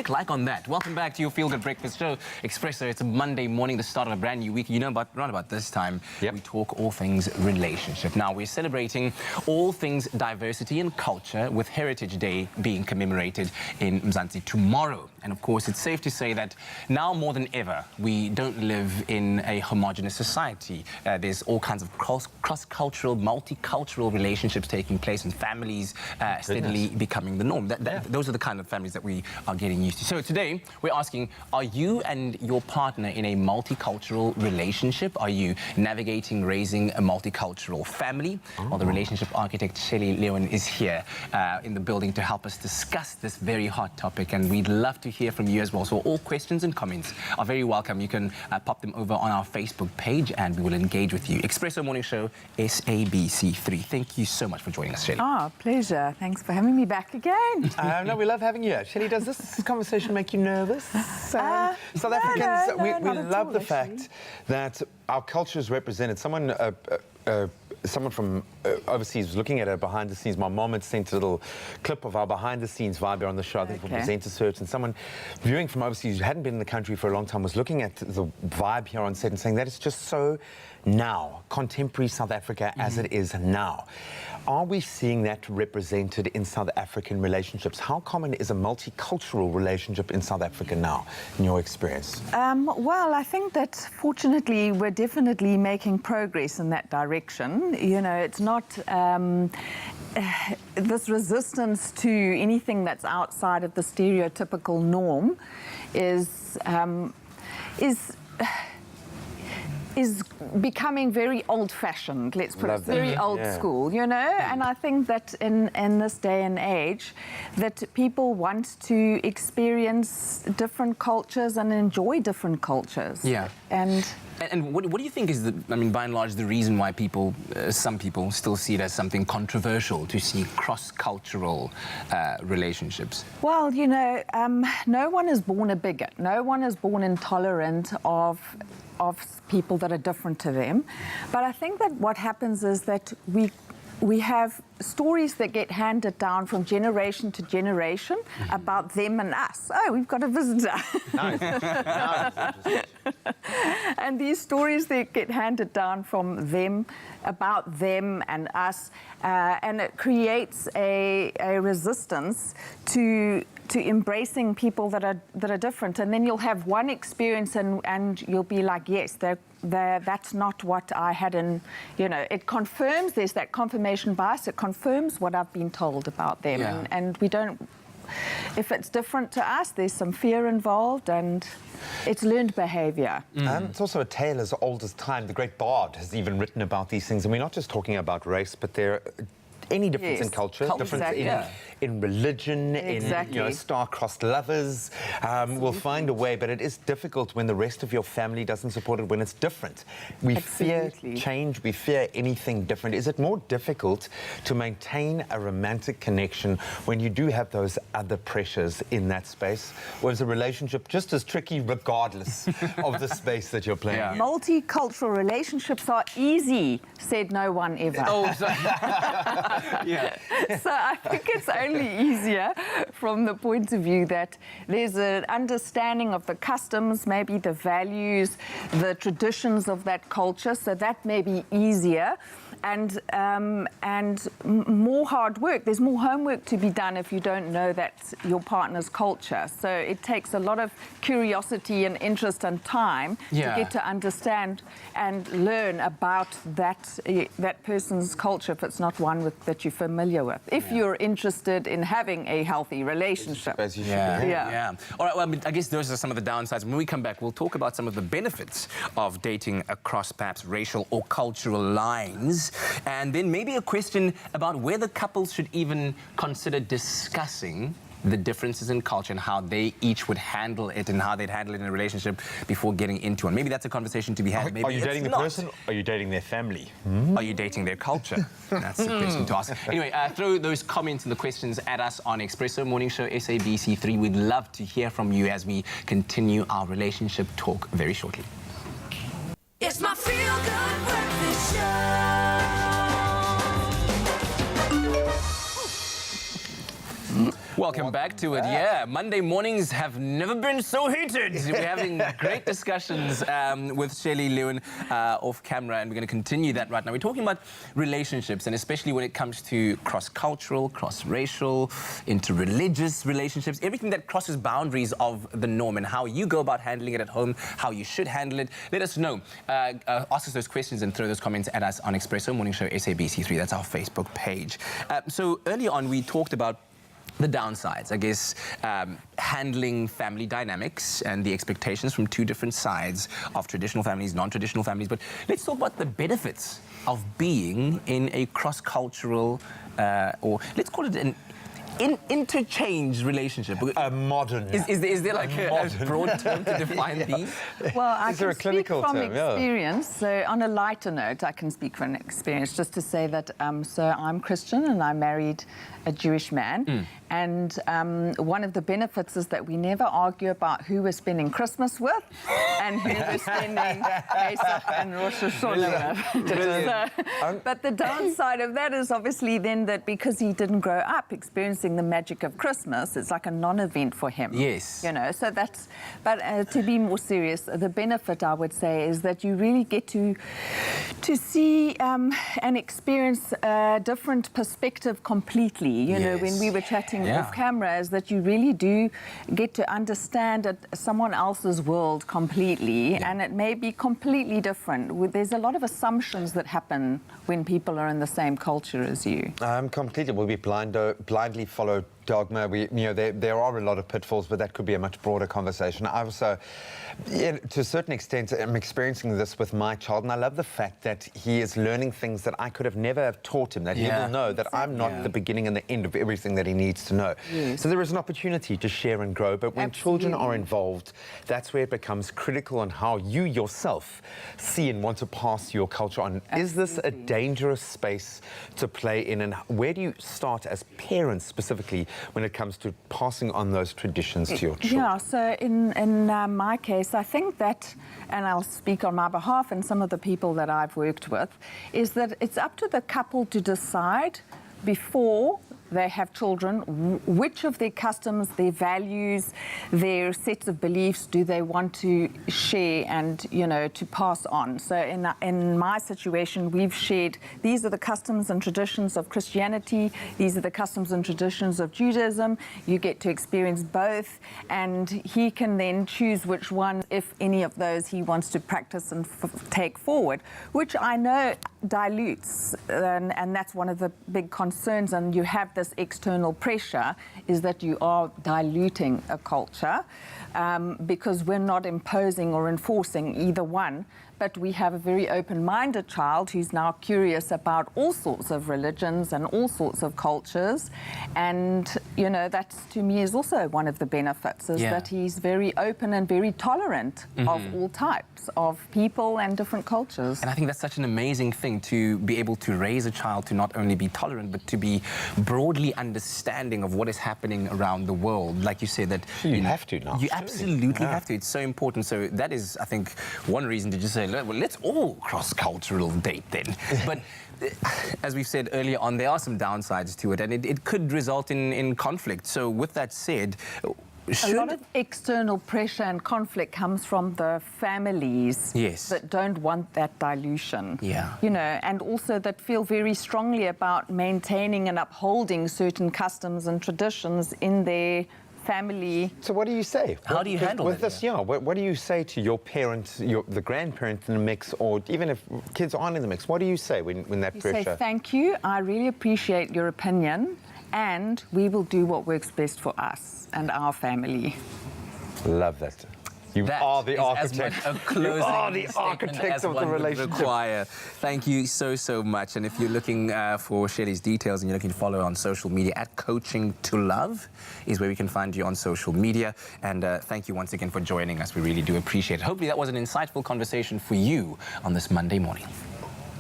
Click like on that. Welcome back to your Feel Good Breakfast Show, Expresso. It's a Monday morning, the start of a brand new week. You know, around about this time, we talk all things relationship. Now, we're celebrating all things diversity and culture, with Heritage Day being commemorated in Mzansi tomorrow. And of course, it's safe to say that now more than ever, we don't live in a homogenous society. There's all kinds of cross-cultural, multicultural relationships taking place, and families steadily becoming the norm. Those are the kind of families that we are getting used to. So today, we're asking, are you and your partner in a multicultural relationship? Are you navigating raising a multicultural family? Well, the Relationship Architect Shelley Lewin is here in the building to help us discuss this very hot topic, and we'd love to hear from you as well. So all questions and comments are very welcome. You can pop them over on our Facebook page and we will engage with you. Expresso Morning Show, SABC3. Thank you so much for joining us, Shelley. Oh, pleasure. Thanks for having me back again. No, we love having you. Shelley, does this conversation make you nervous? South Africans, we love the fact that our culture is represented. Someone from overseas looking at a behind-the-scenes. My mom had sent a little clip of our behind-the-scenes vibe here on the show, I think, from Presenter Search, and someone viewing from overseas who hadn't been in the country for a long time was looking at the vibe here on set and saying that it's just so now, contemporary South Africa as it is now. Are we seeing that represented in South African relationships? How common is a multicultural relationship in South Africa now, in your experience? Well, I think that fortunately we're definitely making progress in that direction. You know, it's not this resistance to anything that's outside of the stereotypical norm is becoming very old-fashioned, let's put it, very old school, you know? And I think that in this day and age, that people want to experience different cultures and enjoy different cultures. Yeah. And what do you think is by and large, the reason why some people still see it as something controversial to see cross-cultural relationships? Well, you know, no one is born a bigot. No one is born intolerant of people that are different to them. But I think that what happens is that we have stories that get handed down from generation to generation about them and us. Oh, we've got a visitor. Nice. And these stories that get handed down from them, about them and us, and it creates a resistance to embracing people that are different. And then you'll have one experience and you'll be like, yes, that's not what I had in, you know, it confirms, there's that confirmation bias, it confirms what I've been told about them. Yeah. And we don't, if it's different to us, there's some fear involved, and it's learned behavior. It's also a tale as old as time. The great Bard has even written about these things, and we're not just talking about race, but there any difference in culture, difference in religion, in star-crossed lovers, we'll find a way, but it is difficult when the rest of your family doesn't support it, when it's different. We fear change, we fear anything different. Is it more difficult to maintain a romantic connection when you do have those other pressures in that space? Or is a relationship just as tricky regardless of the space that you're playing in? Multicultural relationships are easy, said no one ever. Oh, So I think it's only easier from the point of view that there's an understanding of the customs, maybe the values, the traditions of that culture, so that may be easier. And more hard work. There's more homework to be done if you don't know that's your partner's culture. So it takes a lot of curiosity and interest and time to get to understand and learn about that person's culture if it's not one that you're familiar with. If you're interested in having a healthy relationship. As you should. All right, well, I guess those are some of the downsides. When we come back, we'll talk about some of the benefits of dating across perhaps racial or cultural lines. And then maybe a question about whether couples should even consider discussing the differences in culture and how they each would handle it and how they'd handle it in a relationship before getting into one. Maybe that's a conversation to be had. Maybe are you dating the person? Or are you dating their family? Are you dating their culture? That's the question to ask. Anyway, throw those comments and the questions at us on Expresso Morning Show, SABC3. We'd love to hear from you as we continue our relationship talk very shortly. It's my Feel Good Breakfast Show. Welcome back to it. Yeah, Monday mornings have never been so heated. We're having great discussions with Shelley Lewin off camera, and we're going to continue that right now. We're talking about relationships, and especially when it comes to cross-cultural, cross-racial, interreligious relationships, everything that crosses boundaries of the norm and how you go about handling it at home, how you should handle it. Let us know. Ask us those questions and throw those comments at us on Expresso Morning Show SABC3. That's our Facebook page. So earlier on, we talked about the downsides, I guess, handling family dynamics and the expectations from two different sides of traditional families, non-traditional families. But let's talk about the benefits of being in a cross-cultural, or let's call it an interchange relationship. A modern. Is there like a broad term to define these? Well, I Is there can a clinical speak from term? Yeah. experience. So on a lighter note, I can speak from experience just to say that, so I'm Christian and I married a Jewish man. And one of the benefits is that we never argue about who we're spending Christmas with and who we're spending Pesach and Rosh Hashanah with. But the downside of that is obviously then that because he didn't grow up experiencing the magic of Christmas, it's like a non-event for him. Yes. You know, so that's, but to be more serious, the benefit I would say is that you really get to see and experience a different perspective completely. You know, when we were chatting off camera, is that you really do get to understand someone else's world completely, and it may be completely different. There's a lot of assumptions that happen when people are in the same culture as you. Completely. Will we blindly follow dogma? There are a lot of pitfalls, but that could be a much broader conversation. I also, to a certain extent, am experiencing this with my child, and I love the fact that he is learning things that I could have never have taught him, that he will know that I'm not the beginning and the end of everything that he needs to know. So there is an opportunity to share and grow, but when children are involved, that's where it becomes critical on how you yourself see and want to pass your culture on. Is this a dangerous space to play in, and where do you start as parents specifically when it comes to passing on those traditions to your children? Yeah, so in my case, I think that, and I'll speak on my behalf and some of the people that I've worked with, is that it's up to the couple to decide before they have children which of their customs, their values, their sets of beliefs do they want to share and, you know, to pass on. So in my situation, we've shared, these are the customs and traditions of Christianity, these are the customs and traditions of Judaism. You get to experience both, and he can then choose which one, if any of those, he wants to practice and take forward, which I know dilutes, and that's one of the big concerns, and you have this external pressure, is that you are diluting a culture because we're not imposing or enforcing either one, but we have a very open-minded child who's now curious about all sorts of religions and all sorts of cultures, and you know, that to me is also one of the benefits, is that he's very open and very tolerant of all types of people and different cultures. And I think that's such an amazing thing, to be able to raise a child to not only be tolerant, but to be broadly understanding of what is happening around the world. Like you said, that you have to now. You absolutely have to. It's so important. So that is, I think, one reason to just say, well, let's all cross-cultural date then. But as we've said earlier on, there are some downsides to it, and it could result in conflict. So with that said, a lot of external pressure and conflict comes from the families that don't want that dilution. You know, and also that feel very strongly about maintaining and upholding certain customs and traditions in their family. So what do you say? How do you handle with this? Yeah, what do you say to your parent, the grandparent in the mix, or even if kids aren't in the mix? What do you say when that pressure? You say, thank you, I really appreciate your opinion, and we will do what works best for us and our family. Love that. You are the architect. You are the architect of the relationship. Require. Thank you so much. And if you're looking for Shelley's details and you're looking to follow her on social media, at Coaching to Love is where we can find you on social media. And thank you once again for joining us. We really do appreciate it. Hopefully that was an insightful conversation for you on this Monday morning.